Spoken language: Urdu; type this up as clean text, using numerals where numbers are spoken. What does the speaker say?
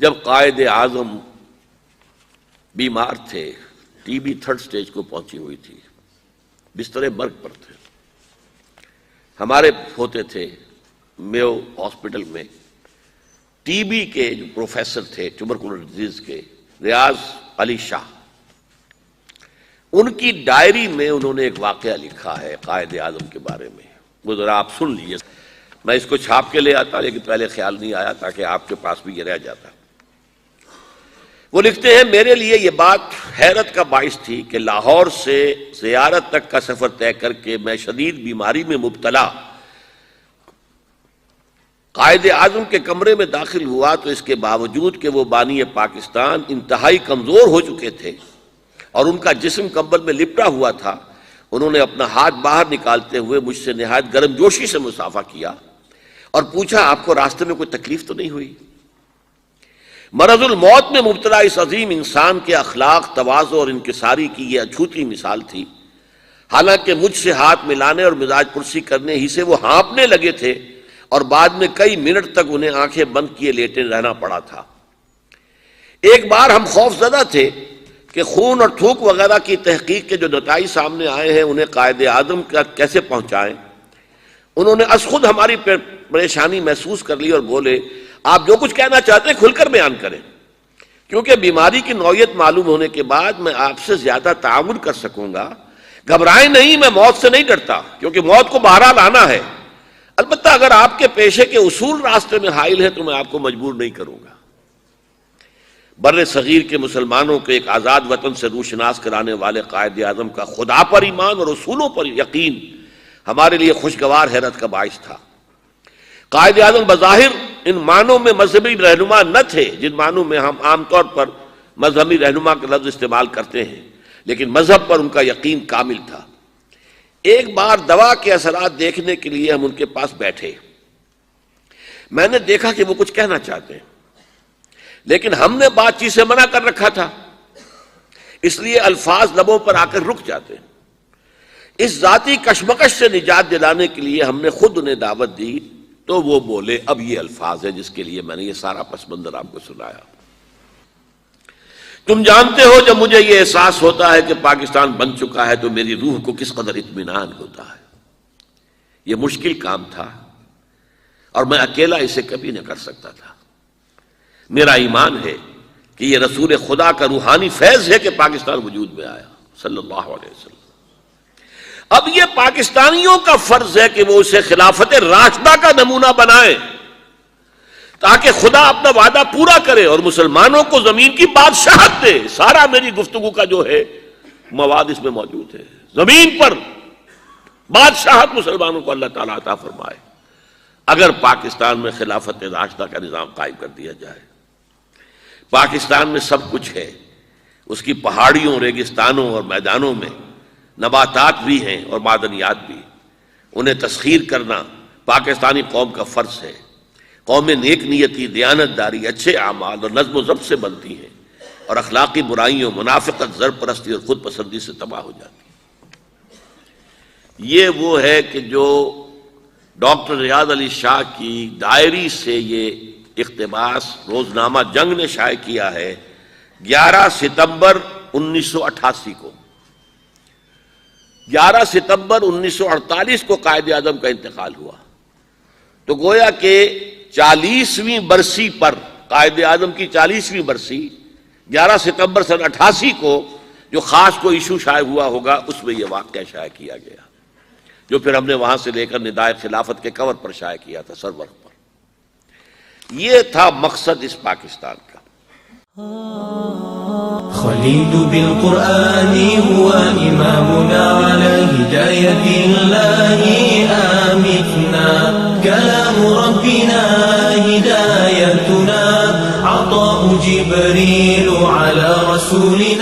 جب قائد اعظم بیمار تھے، ٹی بی 3rd stage کو پہنچی ہوئی تھی، بستر مرگ پر تھے، ہمارے ہوتے تھے میو ہاسپٹل میں ٹی بی کے جو پروفیسر تھے ٹیوبرکلوز ڈیزیز کے، ریاض علی شاہ، ان کی ڈائری میں انہوں نے ایک واقعہ لکھا ہے قائد اعظم کے بارے میں، وہ ذرا آپ سن لیجیے۔ میں اس کو چھاپ کے لے آتا لیکن پہلے خیال نہیں آیا تاکہ آپ کے پاس بھی یہ رہ جاتا۔ وہ لکھتے ہیں، میرے لیے یہ بات حیرت کا باعث تھی کہ لاہور سے زیارت تک کا سفر طے کر کے میں شدید بیماری میں مبتلا قائد اعظم کے کمرے میں داخل ہوا تو اس کے باوجود کہ وہ بانی پاکستان انتہائی کمزور ہو چکے تھے اور ان کا جسم کمبل میں لپٹا ہوا تھا، انہوں نے اپنا ہاتھ باہر نکالتے ہوئے مجھ سے نہایت گرم جوشی سے مصافحہ کیا اور پوچھا، آپ کو راستے میں کوئی تکلیف تو نہیں ہوئی؟ مرض الموت میں مبتلا اس عظیم انسان کے اخلاق، تواضع اور انکساری کی یہ اچھوتی مثال تھی۔ حالانکہ مجھ سے ہاتھ ملانے اور مزاج پرسی کرنے ہی سے وہ ہانپنے لگے تھے اور بعد میں کئی منٹ تک انہیں آنکھیں بند کیے لیٹے رہنا پڑا تھا۔ ایک بار ہم خوف زدہ تھے کہ خون اور تھوک وغیرہ کی تحقیق کے جو نتائج سامنے آئے ہیں انہیں قائد اعظم کا کیسے پہنچائیں۔ انہوں نے از خود ہماری پریشانی محسوس کر لی اور بولے، آپ جو کچھ کہنا چاہتے ہیں کھل کر بیان کریں، کیونکہ بیماری کی نوعیت معلوم ہونے کے بعد میں آپ سے زیادہ تعاون کر سکوں گا۔ گھبرائیں نہیں، میں موت سے نہیں ڈرتا، کیونکہ موت کو بہرحال آنا ہے، البتہ اگر آپ کے پیشے کے اصول راستے میں حائل ہیں تو میں آپ کو مجبور نہیں کروں گا۔ بر صغیر کے مسلمانوں کو ایک آزاد وطن سے روشناس کرانے والے قائد اعظم کا خدا پر ایمان اور اصولوں پر یقین ہمارے لیے خوشگوار حیرت کا باعث تھا۔ قائد اعظم بظاہر ان معنوں میں مذہبی رہنما نہ تھے جن معنوں میں ہم عام طور پر مذہبی رہنما کا لفظ استعمال کرتے ہیں، لیکن مذہب پر ان کا یقین کامل تھا۔ ایک بار دوا کے اثرات دیکھنے کے لیے ہم ان کے پاس بیٹھے، میں نے دیکھا کہ وہ کچھ کہنا چاہتے ہیں لیکن ہم نے بات چیت سے منع کر رکھا تھا، اس لیے الفاظ لبوں پر آ کر رک جاتے ہیں۔ اس ذاتی کشمکش سے نجات دلانے کے لیے ہم نے خود انہیں دعوت دی تو وہ بولے، اب یہ الفاظ ہے جس کے لیے میں نے یہ سارا پس منظر آپ کو سنایا۔ تم جانتے ہو جب مجھے یہ احساس ہوتا ہے کہ پاکستان بن چکا ہے تو میری روح کو کس قدر اطمینان ہوتا ہے۔ یہ مشکل کام تھا اور میں اکیلا اسے کبھی نہ کر سکتا تھا۔ میرا ایمان ہے کہ یہ رسول خدا کا روحانی فیض ہے کہ پاکستان وجود میں آیا صلی اللہ علیہ وسلم۔ اب یہ پاکستانیوں کا فرض ہے کہ وہ اسے خلافت راشدہ کا نمونہ بنائیں تاکہ خدا اپنا وعدہ پورا کرے اور مسلمانوں کو زمین کی بادشاہت دے۔ سارا میری گفتگو کا جو ہے مواد اس میں موجود ہے۔ زمین پر بادشاہت مسلمانوں کو اللہ تعالیٰ عطا فرمائے اگر پاکستان میں خلافت راشدہ کا نظام قائم کر دیا جائے۔ پاکستان میں سب کچھ ہے، اس کی پہاڑیوں، ریگستانوں اور میدانوں میں نباتات بھی ہیں اور معدنیات بھی، انہیں تسخیر کرنا پاکستانی قوم کا فرض ہے۔ قوم نیک نیتی، دیانت داری، اچھے اعمال اور نظم و ضبط سے بنتی ہیں اور اخلاقی برائیوں، منافقت، زر پرستی اور خود پسندی سے تباہ ہو جاتی ہے۔ یہ وہ ہے کہ جو ڈاکٹر ریاض علی شاہ کی ڈائری سے یہ اقتباس روزنامہ جنگ نے شائع کیا ہے 11 ستمبر 1988 کو۔ 11 ستمبر 1948 کو قائد اعظم کا انتقال ہوا، تو گویا کہ 40ویں برسی پر، قائد اعظم کی 40ویں برسی 11 ستمبر سن 88 کو جو خاص کو ایشو شائع ہوا ہوگا اس میں یہ واقعہ شائع کیا گیا، جو پھر ہم نے وہاں سے لے کر ندائے خلافت کے کور پر شائع کیا تھا، سرورق پر۔ یہ تھا مقصد اس پاکستان کا۔ خليل بالقرآن هو إمامنا على هداية الله آمتنا كلام ربنا هدايتنا عطاء جبريل على رسولنا